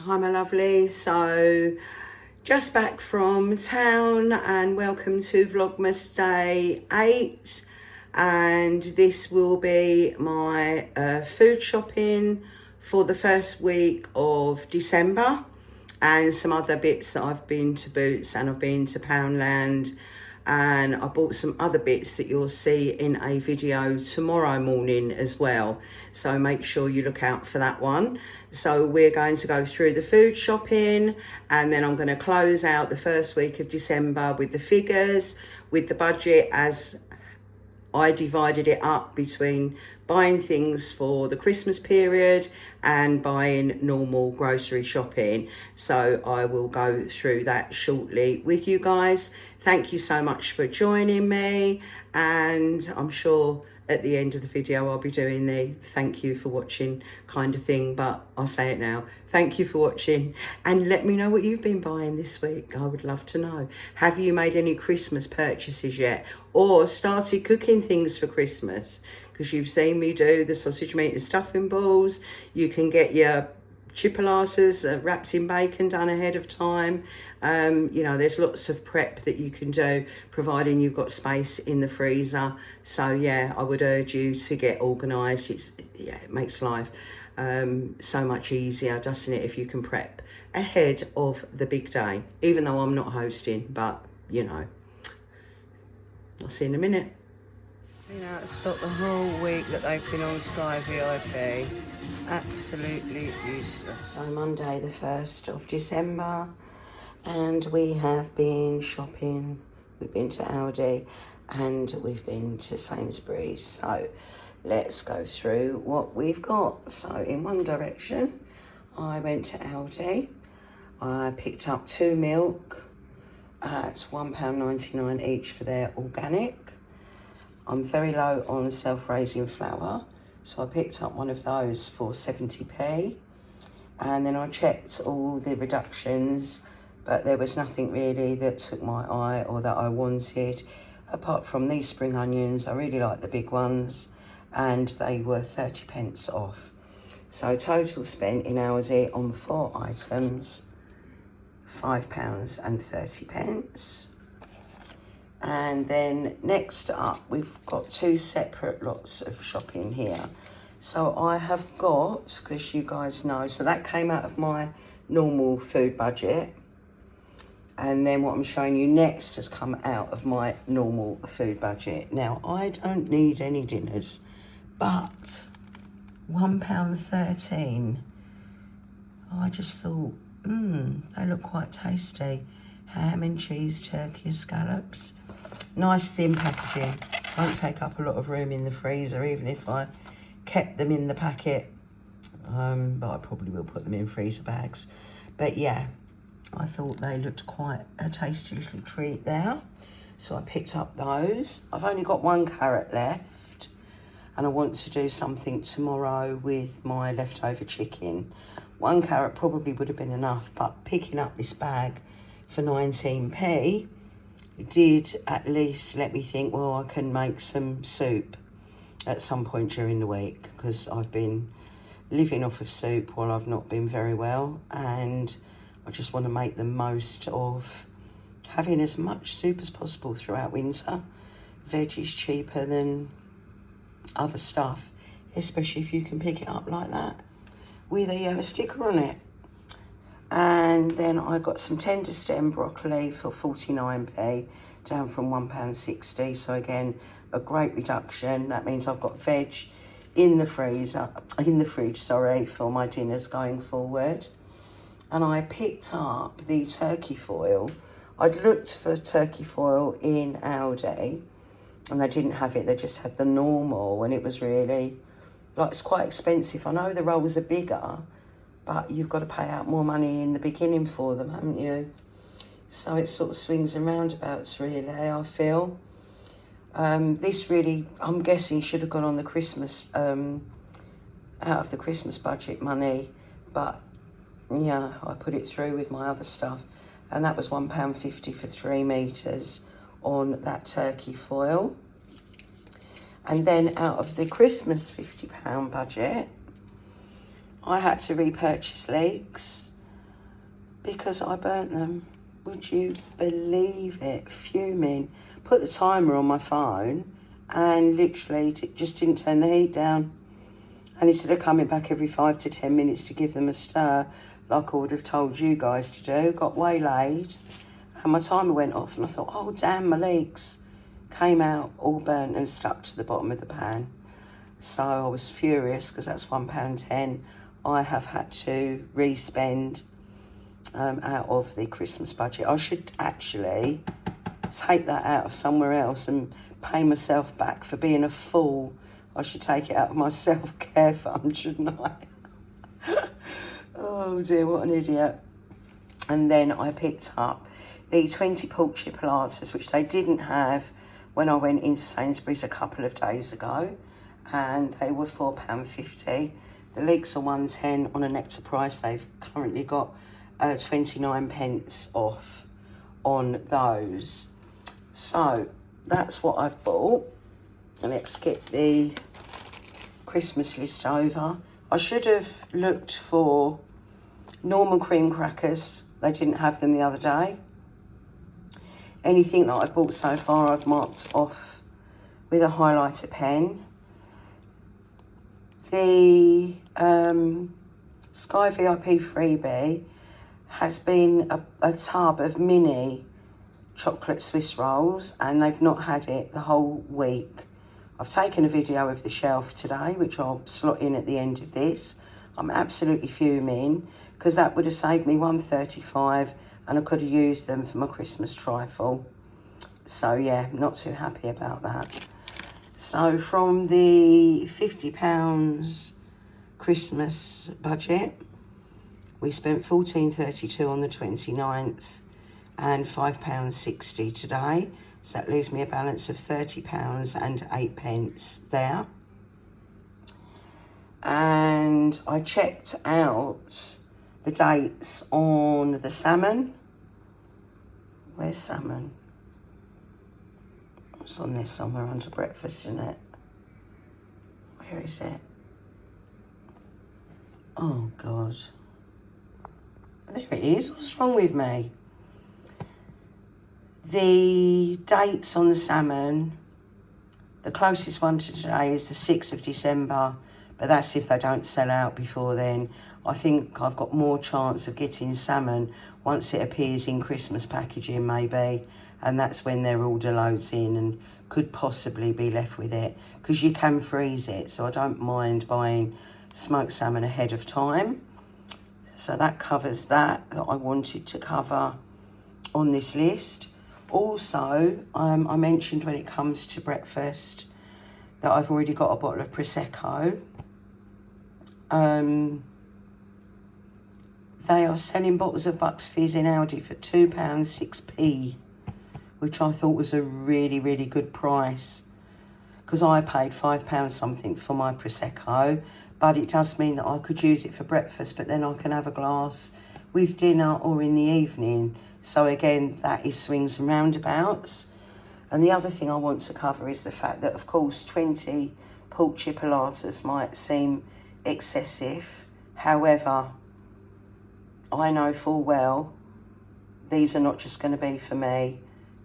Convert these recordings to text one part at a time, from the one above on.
Hi my lovelies, so just back from town and welcome to Vlogmas day 8, and this will be my food shopping for the first week of December and some other bits that I've been to Boots and I've been to Poundland, and I bought some other bits that you'll see in a video tomorrow morning as well, so make sure you look out for that one. So we're going to go through the food shopping and then I'm going to close out the first week of December with the figures, with the budget as I divided it up between buying things for the Christmas period and buying normal grocery shopping. So I will go through that shortly with you guys. Thank you so much for joining me, and I'm sure at the end of the video I'll be doing the thank you for watching kind of thing, but I'll say it now. Thank you for watching, and let me know what you've been buying this week. I would love to know. Have you made any Christmas purchases yet, or started cooking things for Christmas? Because you've seen me do the sausage meat and stuffing balls. You can get your chipolatas wrapped in bacon done ahead of time. You know, there's lots of prep that you can do, providing you've got space in the freezer. So yeah, I would urge you to get organised. It makes life so much easier, doesn't it, if you can prep ahead of the big day, even though I'm not hosting, but you know, I'll see you in a minute. You know, it's not the whole week that they've been on Sky VIP. Absolutely useless. So Monday the 1st of December, and we have been shopping. We've been to Aldi and we've been to Sainsbury's. So let's go through what we've got. So in one direction, I went to Aldi. I picked up 2 milk at £1.99 each for their organic. I'm very low on self-raising flour, so I picked up one of those for 70p. And then I checked all the reductions, but there was nothing really that took my eye or that I wanted, apart from these spring onions. I really like the big ones, and they were 30p off. So total spent in Aldi on 4 items, £5.30. And then next up, we've got 2 separate lots of shopping here. So I have got, because you guys know, so that came out of my normal food budget. And then what I'm showing you next has come out of my normal food budget. Now, I don't need any dinners, but £1.13. I just thought, they look quite tasty. Ham and cheese, turkey, scallops. Nice thin packaging. Won't take up a lot of room in the freezer, even if I kept them in the packet. But I probably will put them in freezer bags. But yeah, I thought they looked quite a tasty little treat there. So I picked up those. I've only got 1 carrot left, and I want to do something tomorrow with my leftover chicken. 1 carrot probably would have been enough, but picking up this bag for 19p did at least let me think, well, I can make some soup at some point during the week, because I've been living off of soup while I've not been very well, and I just want to make the most of having as much soup as possible throughout winter. Veg is cheaper than other stuff, especially if you can pick it up like that with a yellow sticker on it. And then I got some tender stem broccoli for 49p, down from £1.60. So again, a great reduction. That means I've got veg in the fridge, for my dinners going forward. And I picked up the turkey foil. I'd looked for turkey foil in Aldi and they didn't have it. They just had the normal, and it was really, like, it's quite expensive. I know the rolls are bigger, but you've got to pay out more money in the beginning for them, haven't you? So it sort of swings and roundabouts, really, I feel. This really, I'm guessing, should have gone on the Christmas, out of the Christmas budget money. But, yeah, I put it through with my other stuff. And that was £1.50 for 3 metres on that turkey foil. And then out of the Christmas £50 budget, I had to repurchase leeks. because I burnt them. Would you believe it? Fuming. Put the timer on my phone and literally just didn't turn the heat down. And instead of coming back every 5 to 10 minutes to give them a stir, like I would have told you guys to do, got waylaid and my timer went off and I thought, oh damn, my legs came out all burnt and stuck to the bottom of the pan. So I was furious because that's £1.10 I have had to re-spend out of the Christmas budget. I should actually take that out of somewhere else and pay myself back for being a fool. I should take it out of my self-care fund, shouldn't I? Oh dear, what an idiot. And then I picked up the 20 pork chipolatas, which they didn't have when I went into Sainsbury's a couple of days ago, and they were £4.50. The legs are £1.10 on a Nectar price. They've currently got 29 pence off on those. So that's what I've bought. And let's get the Christmas list over. I should have looked for normal cream crackers. They didn't have them the other day. Anything that I've bought so far I've marked off with a highlighter pen. The Sky VIP freebie has been a tub of mini chocolate Swiss rolls, and they've not had it the whole week. I've taken a video of the shelf today, which I'll slot in at the end of this. I'm absolutely fuming because that would have saved me £1.35 and I could have used them for my Christmas trifle. So yeah, not too happy about that. So from the £50 Christmas budget, we spent £14.32 on the 29th and £5.60 today. So that leaves me a balance of £30 and 8 pence there. And I checked out the dates on the salmon. Where's salmon? It's on there somewhere under breakfast, isn't it? Where is it? Oh, God. There it is. What's wrong with me? The dates on the salmon, the closest one to today is the 6th of December, but that's if they don't sell out before then. I think I've got more chance of getting salmon once it appears in Christmas packaging, maybe, and that's when their order loads in and could possibly be left with it, because you can freeze it, so I don't mind buying smoked salmon ahead of time. So that covers that I wanted to cover on this list. Also, I mentioned when it comes to breakfast that I've already got a bottle of Prosecco. They are selling bottles of Bucks Fizz in Aldi for £2 6p, which I thought was a really, really good price, because I paid £5 something for my Prosecco, but it does mean that I could use it for breakfast, but then I can have a glass with dinner or in the evening. So again, that is swings and roundabouts. And the other thing I want to cover is the fact that, of course, 20 pork chipolatas might seem excessive. However, I know full well these are not just going to be for me.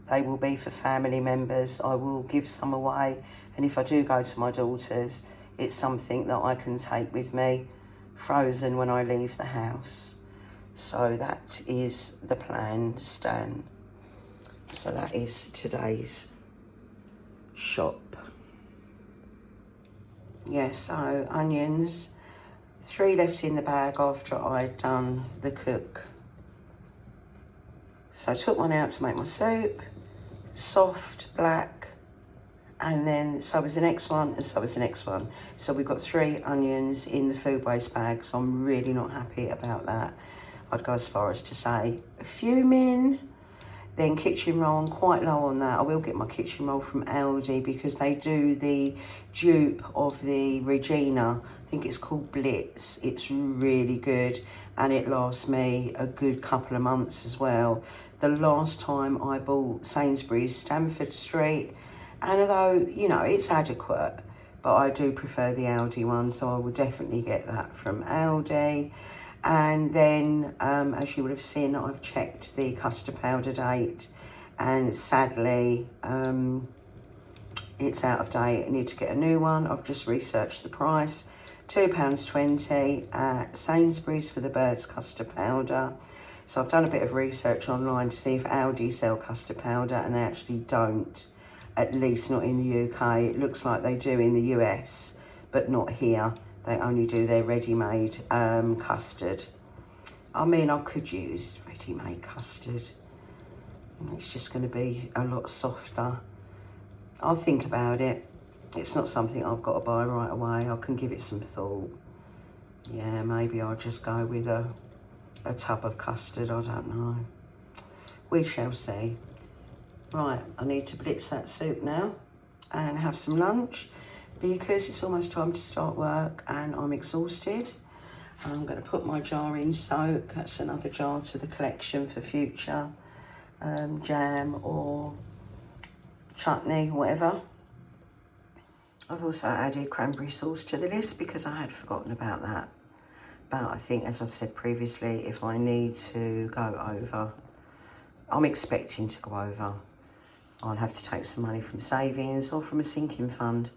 They will be for family members. I will give some away. And if I do go to my daughter's, it's something that I can take with me frozen when I leave the house. So that is the plan, Stan. So that is today's shop. Yeah, so onions, 3 left in the bag after I'd done the cook. So I took one out to make my soup, soft, black, and then so was the next one, and so was the next one. So we've got 3 onions in the food waste bag, so I'm really not happy about that. I'd go as far as to say fuming. Then kitchen roll, I'm quite low on that. I will get my kitchen roll from Aldi because they do the dupe of the Regina. I think it's called Blitz. It's really good and it lasts me a good couple of months as well. The last time I bought Sainsbury's Stamford Street, and although, you know, it's adequate, but I do prefer the Aldi one, so I will definitely get that from Aldi. And then, as you would have seen, I've checked the custard powder date, and sadly, it's out of date. I need to get a new one. I've just researched the price. £2.20 at Sainsbury's for the Bird's custard powder. So I've done a bit of research online to see if Aldi sell custard powder, and they actually don't, at least not in the UK. It looks like they do in the US, but not here. They only do their ready-made custard. I mean, I could use ready-made custard. It's just going to be a lot softer. I'll think about it. It's not something I've got to buy right away. I can give it some thought. Yeah, maybe I'll just go with a tub of custard. I don't know. We shall see. Right, I need to blitz that soup now and have some lunch, because it's almost time to start work and I'm exhausted. I'm going to put my jar in soak. That's another jar to the collection for future jam or chutney, whatever. I've also added cranberry sauce to the list because I had forgotten about that. But I think, as I've said previously, if I need to go over, I'm expecting to go over, I'll have to take some money from savings or from a sinking fund.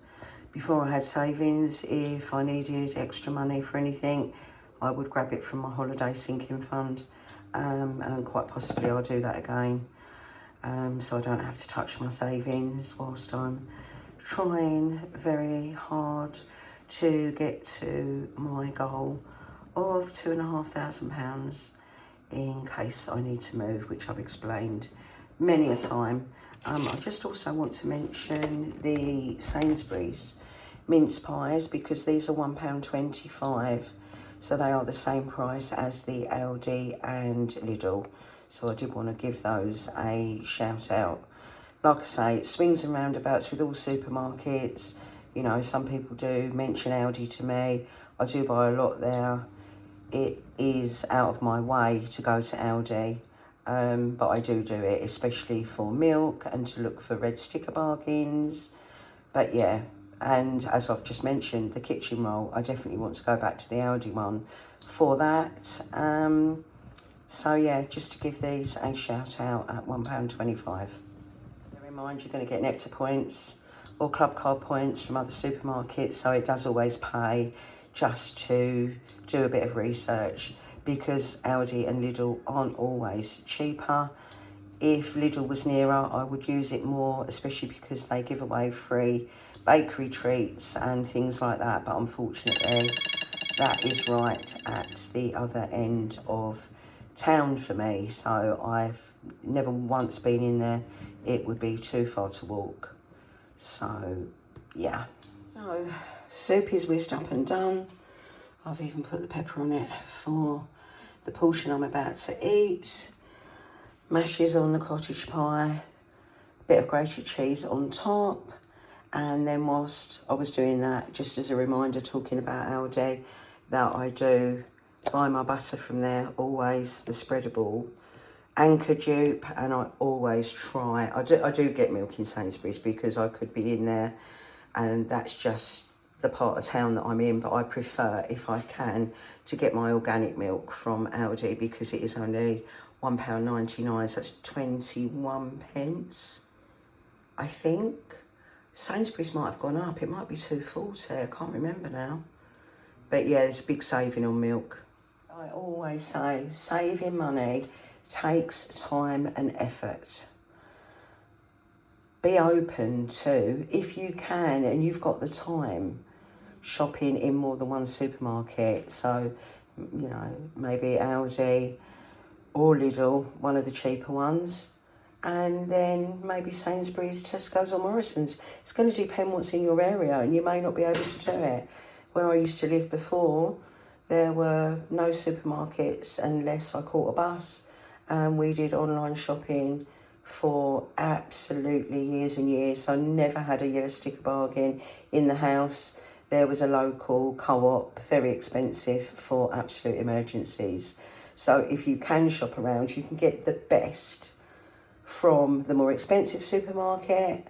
Before I had savings, if I needed extra money for anything, I would grab it from my holiday sinking fund, and quite possibly I'll do that again, so I don't have to touch my savings whilst I'm trying very hard to get to my goal of £2,500 in case I need to move, which I've explained many a time. I just also want to mention the Sainsbury's mince pies, because these are £1.25, so they are the same price as the Aldi and Lidl. So I did want to give those a shout out. Like I say, it swings and roundabouts with all supermarkets. You know, some people do mention Aldi to me. I do buy a lot there. It is out of my way to go to Aldi, but I do it, especially for milk and to look for red sticker bargains. But yeah, and as I've just mentioned, the kitchen roll, I definitely want to go back to the Aldi one for that. So yeah, just to give these a shout out at £1.25. Bear in mind, you're going to get Nectar points or Club Card points from other supermarkets, so it does always pay just to do a bit of research, because Aldi and Lidl aren't always cheaper. If Lidl was nearer, I would use it more, especially because they give away free bakery treats and things like that. But unfortunately, that is right at the other end of town for me. So I've never once been in there. It would be too far to walk. So, yeah. So, soup is whisked up and done. I've even put the pepper on it for the portion I'm about to eat. Mashes on the cottage pie, bit of grated cheese on top. And then whilst I was doing that, just as a reminder, talking about Aldi, that I do buy my butter from there, always the spreadable Anchor dupe, and I always try, I do get milk in Sainsbury's because I could be in there and that's just the part of town that I'm in, but I prefer, if I can, to get my organic milk from Aldi because it is only £1.99, so that's 21 pence, I think. Sainsbury's might have gone up, it might be £2.40, I can't remember now. But yeah, there's a big saving on milk. I always say, saving money takes time and effort. Be open to, if you can and you've got the time, shopping in more than one supermarket. So, you know, maybe Aldi or Lidl, one of the cheaper ones. And then maybe Sainsbury's, Tesco's or Morrison's. It's going to depend what's in your area, and you may not be able to do it. Where I used to live before, there were no supermarkets unless I caught a bus, and we did online shopping for absolutely years and years. I never had a yellow sticker bargain in the house. There was a local co-op, very expensive for absolute emergencies. So if you can shop around, you can get the best from the more expensive supermarket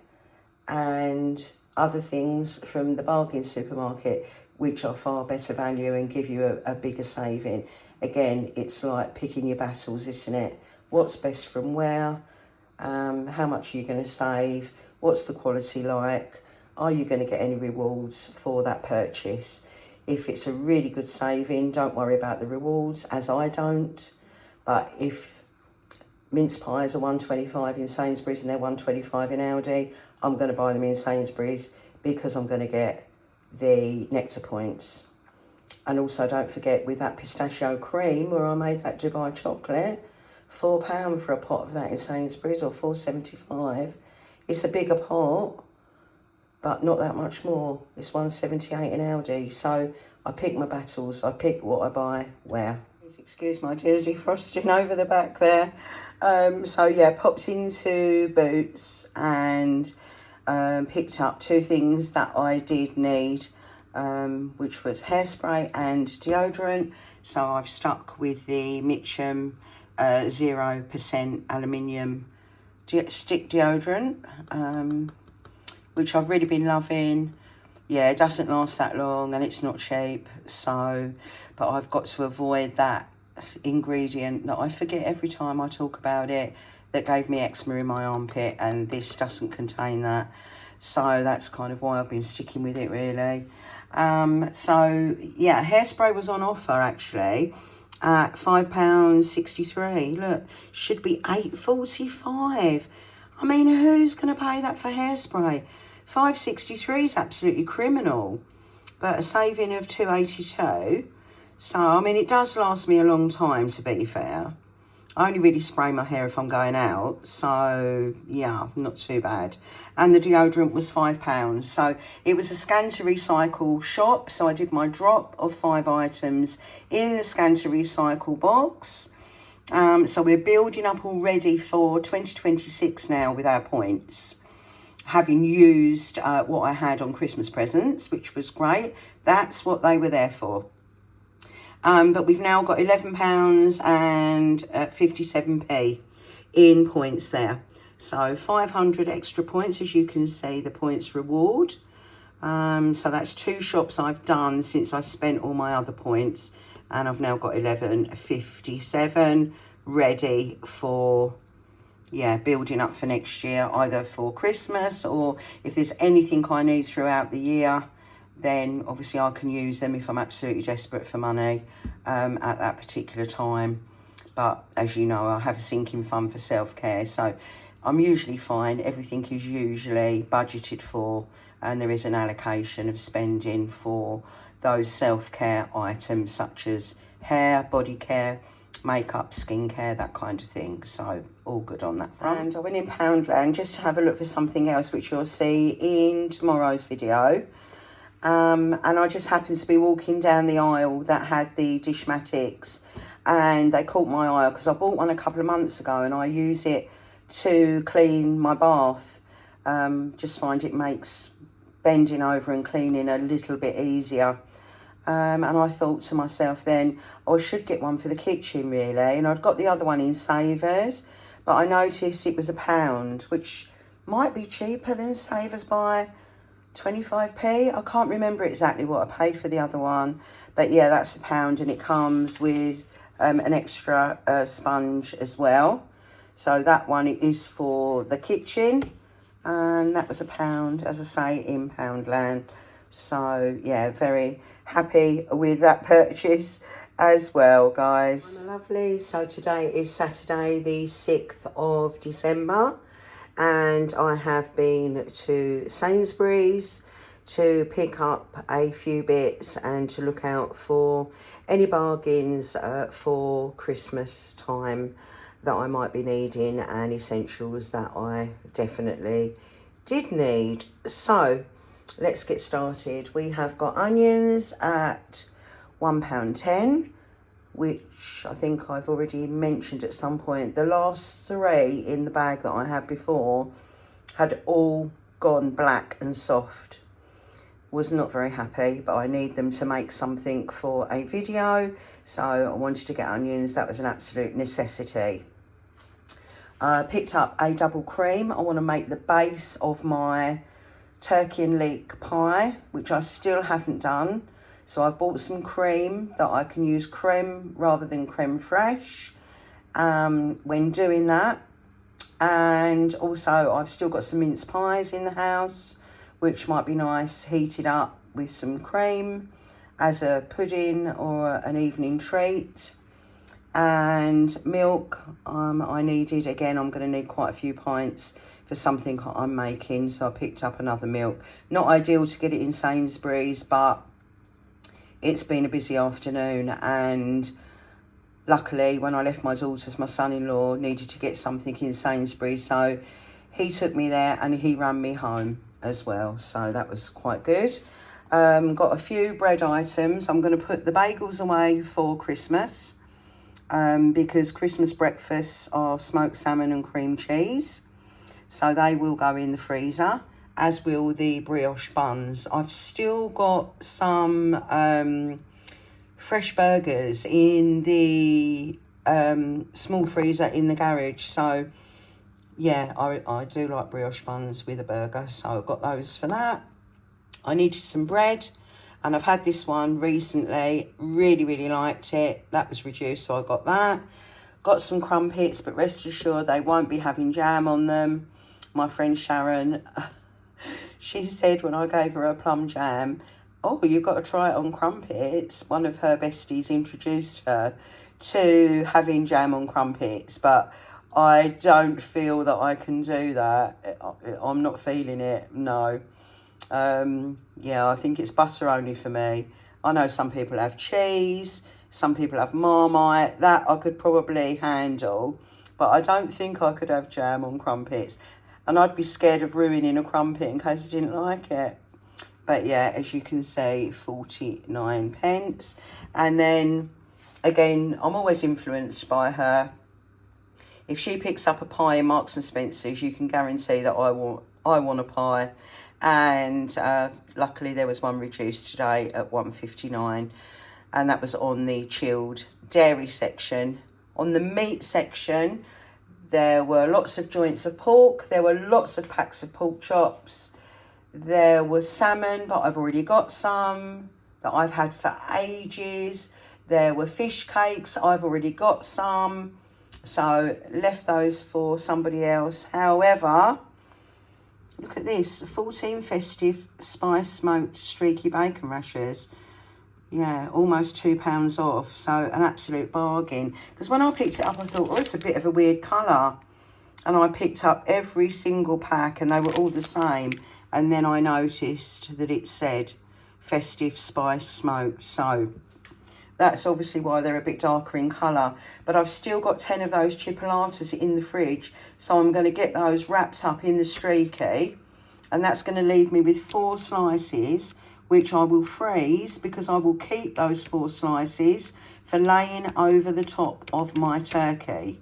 and other things from the bargain supermarket, which are far better value and give you a bigger saving. again, it's like picking your battles, isn't it? What's best from where? How much are you going to save? What's the quality like? Are you going to get any rewards for that purchase? If it's a really good saving, don't worry about the rewards, as I don't. But if mince pies are 1.25 in Sainsbury's and they're 1.25 in Aldi, I'm going to buy them in Sainsbury's because I'm going to get the nectar points. And also don't forget, with that pistachio cream where I made that Dubai chocolate, £4 for a pot of that in Sainsbury's, or £4.75. It's a bigger pot, but not that much more. It's £1.78 in Aldi. So I pick my battles. I pick what I buy where. Please excuse my dinner defrosting over the back there. So yeah, popped into Boots and picked up two things that I did need, which was hairspray and deodorant. So I've stuck with the Mitchum 0% aluminium stick deodorant, which I've really been loving. Yeah, it doesn't last that long and it's not cheap, so, but I've got to avoid that ingredient that I forget every time I talk about it, that gave me eczema in my armpit, and this doesn't contain that. So that's kind of why I've been sticking with it, really. So yeah, hairspray was on offer actually at £5.63. Look, should be £8.45. I mean, who's going to pay that for hairspray? £5.63 is absolutely criminal, but a saving of £2.82. So I mean, it does last me a long time, to be fair. I only really spray my hair if I'm going out, so yeah, not too bad. And the deodorant was £5. So it was a scan to recycle shop, so I did my drop of 5 items in the scan to recycle box. So we're building up already for 2026 now with our points, having used what I had on Christmas presents, which was great. That's what they were there for. But we've now got £11 and 57p in points there. So 500 extra points, as you can see, the points reward. So that's 2 shops I've done since I spent all my other points. And I've now got 11.57 ready for, yeah, building up for next year, either for Christmas or if there's anything I need throughout the year, then obviously I can use them if I'm absolutely desperate for money at that particular time. But as you know, I have a sinking fund for self-care, so I'm usually fine. Everything is usually budgeted for, and there is an allocation of spending for those self-care items such as hair, body care, makeup, skincare, that kind of thing. So all good on that front. And I went in Poundland just to have a look for something else, which you'll see in tomorrow's video. And I just happened to be walking down the aisle that had the Dishmatics, and they caught my eye because I bought one a couple of months ago and I use it to clean my bath. Just find it makes bending over and cleaning a little bit easier. And I thought to myself then, oh, I should get one for the kitchen really. And I'd got the other one in Savers, but I noticed it was £1, which might be cheaper than Savers by 25p. I can't remember exactly what I paid for the other one, but yeah, that's £1, and it comes with an extra sponge as well. So that one is for the kitchen, and that was £1, as I say, in Poundland. So yeah, very happy with that purchase as well, guys. Lovely. So today is Saturday the 6th of December, and I have been to Sainsbury's to pick up a few bits and to look out for any bargains for Christmas time that I might be needing, and essentials that I definitely did need. So let's get started. We have got onions at £1.10, which I think I've already mentioned at some point. The last 3 in the bag that I had before had all gone black and soft. Was not very happy, but I need them to make something for a video, so I wanted to get onions. That was an absolute necessity. Picked up a double cream. I want to make the base of my turkey and leek pie, which I still haven't done. So I've bought some cream that I can use creme rather than creme fraiche when doing that. And also I've still got some mince pies in the house, which might be nice heated up with some cream as a pudding or an evening treat. And milk, I needed, again, I'm going to need quite a few pints for something I'm making, so I picked up another milk. Not ideal to get it in Sainsbury's, but it's been a busy afternoon, and luckily when I left my daughter's, my son-in-law needed to get something in Sainsbury's, so he took me there and he ran me home as well, so that was quite good. Got a few bread items. I'm going to put the bagels away for Christmas. Because Christmas breakfasts are smoked salmon and cream cheese. So they will go in the freezer, as will the brioche buns. I've still got some fresh burgers in the small freezer in the garage. So, yeah, I do like brioche buns with a burger. So I've got those for that. I needed some bread. And I've had this one recently, really liked it. That was reduced, so I got that. Got some crumpets, but rest assured they won't be having jam on them. My friend Sharon, she said when I gave her a plum jam, oh, you've got to try it on crumpets. One of her besties introduced her to having jam on crumpets, but I don't feel that I can do that. I'm not feeling it, no. Yeah, I think it's butter only for me. I know some people have cheese, some people have Marmite. That I could probably handle, but I don't think I could have jam on crumpets. And I'd be scared of ruining a crumpet in case I didn't like it. But yeah, as you can see, 49 pence. And then, again, I'm always influenced by her. If she picks up a pie in Marks and Spencer's, you can guarantee that I want a pie. And luckily there was one reduced today at £1.59, and that was on the chilled dairy section. On the meat section, there were lots of joints of pork, there were lots of packs of pork chops, there was salmon, but I've already got some that I've had for ages. There were fish cakes, I've already got some, so left those for somebody else. However, look at this, 14 festive spice smoked streaky bacon rashers. Yeah, almost £2 off, so an absolute bargain. Because when I picked it up, I thought, oh, it's a bit of a weird colour. And I picked up every single pack and they were all the same. And then I noticed that it said festive spice smoked. So that's obviously why they're a bit darker in colour. But I've still got 10 of those chipolatas in the fridge. So I'm going to get those wrapped up in the streaky. And that's going to leave me with 4 slices, which I will freeze because I will keep those 4 slices for laying over the top of my turkey.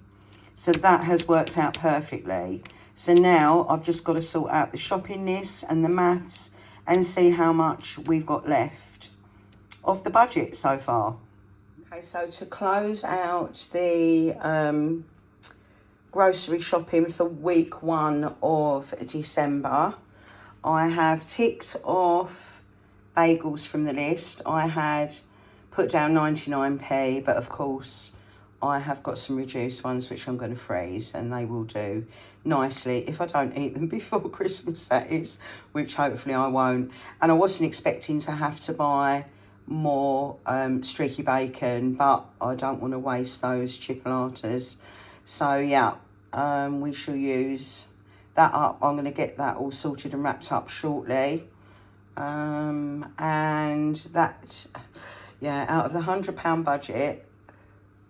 So that has worked out perfectly. So now I've just got to sort out the shopping list and the maths and see how much we've got left of the budget so far. Okay, so to close out the grocery shopping for week 1 of December, I have ticked off bagels from the list. I had put down 99p, but of course I have got some reduced ones which I'm going to freeze, and they will do nicely if I don't eat them before Christmas, that is, which hopefully I won't. And I wasn't expecting to have to buy more streaky bacon, but I don't want to waste those chipolatas. So yeah, we shall use that up. I'm going to get that all sorted and wrapped up shortly. And that, yeah, out of the £100 budget,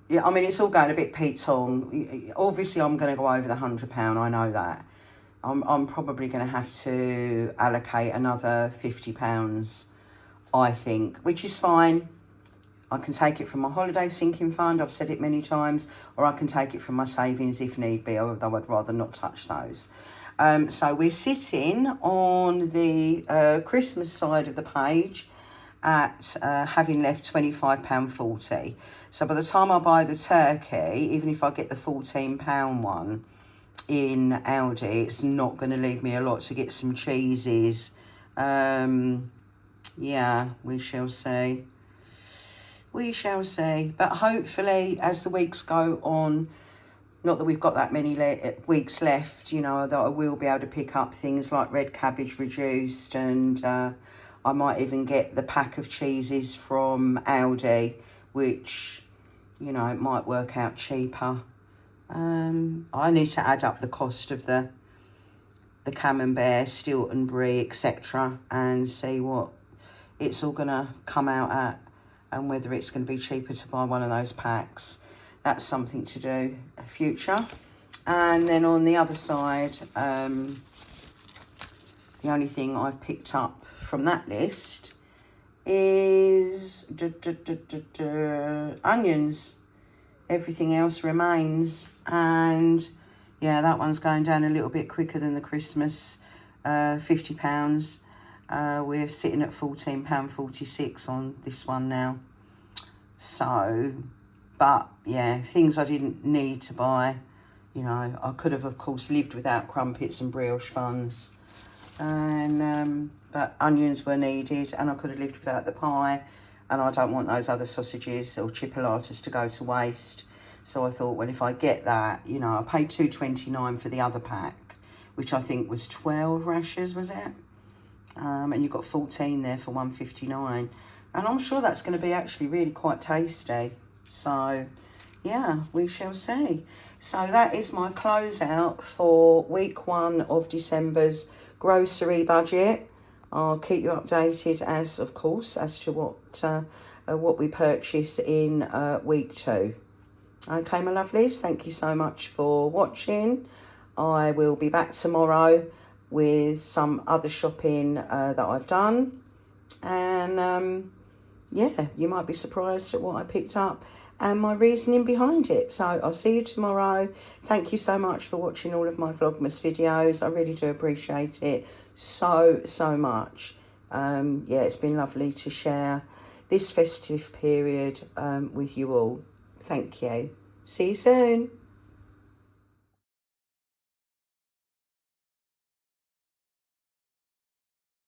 yeah, I mean, it's all going a bit Pete-tong. Obviously, I'm going to go over the £100, I know that. I'm probably going to have to allocate another £50, I think, which is fine. I can take it from my holiday sinking fund, I've said it many times, or I can take it from my savings if need be, although I'd rather not touch those. So we're sitting on the Christmas side of the page at having left £25.40. So by the time I buy the turkey, even if I get the £14 one in Aldi, it's not going to leave me a lot to get some cheeses, yeah, we shall see. We shall see. But hopefully, as the weeks go on, not that we've got that many weeks left, you know, that I will be able to pick up things like red cabbage reduced, and I might even get the pack of cheeses from Aldi, which, you know, it might work out cheaper. I need to add up the cost of the Camembert, Stilton Brie, etc., and see what it's all going to come out at, and whether it's going to be cheaper to buy one of those packs. That's something to do future. And then on the other side, the only thing I've picked up from that list is onions. Everything else remains. And yeah, that one's going down a little bit quicker than the Christmas £50. We're sitting at £14.46 on this one now. So, but yeah, things I didn't need to buy. You know, I could have, of course, lived without crumpets and brioche buns. And but onions were needed, and I could have lived without the pie. And I don't want those other sausages or chipolatas to go to waste. So I thought, well, if I get that, you know, I paid $2.29 for the other pack, which I think was 12 rashers, was it? And you got 14 there for $1.59. And I'm sure that's going to be actually really quite tasty. So, yeah, we shall see. So that is my closeout for week 1 of December's grocery budget. I'll keep you updated, as of course, as to what we purchase in week 2. Okay, my lovelies, thank you so much for watching. I will be back tomorrow with some other shopping that I've done. And yeah, you might be surprised at what I picked up and my reasoning behind it. So I'll see you tomorrow. Thank you so much for watching all of my Vlogmas videos. I really do appreciate it so much. Yeah, it's been lovely to share this festive period with you all. Thank you. See you soon.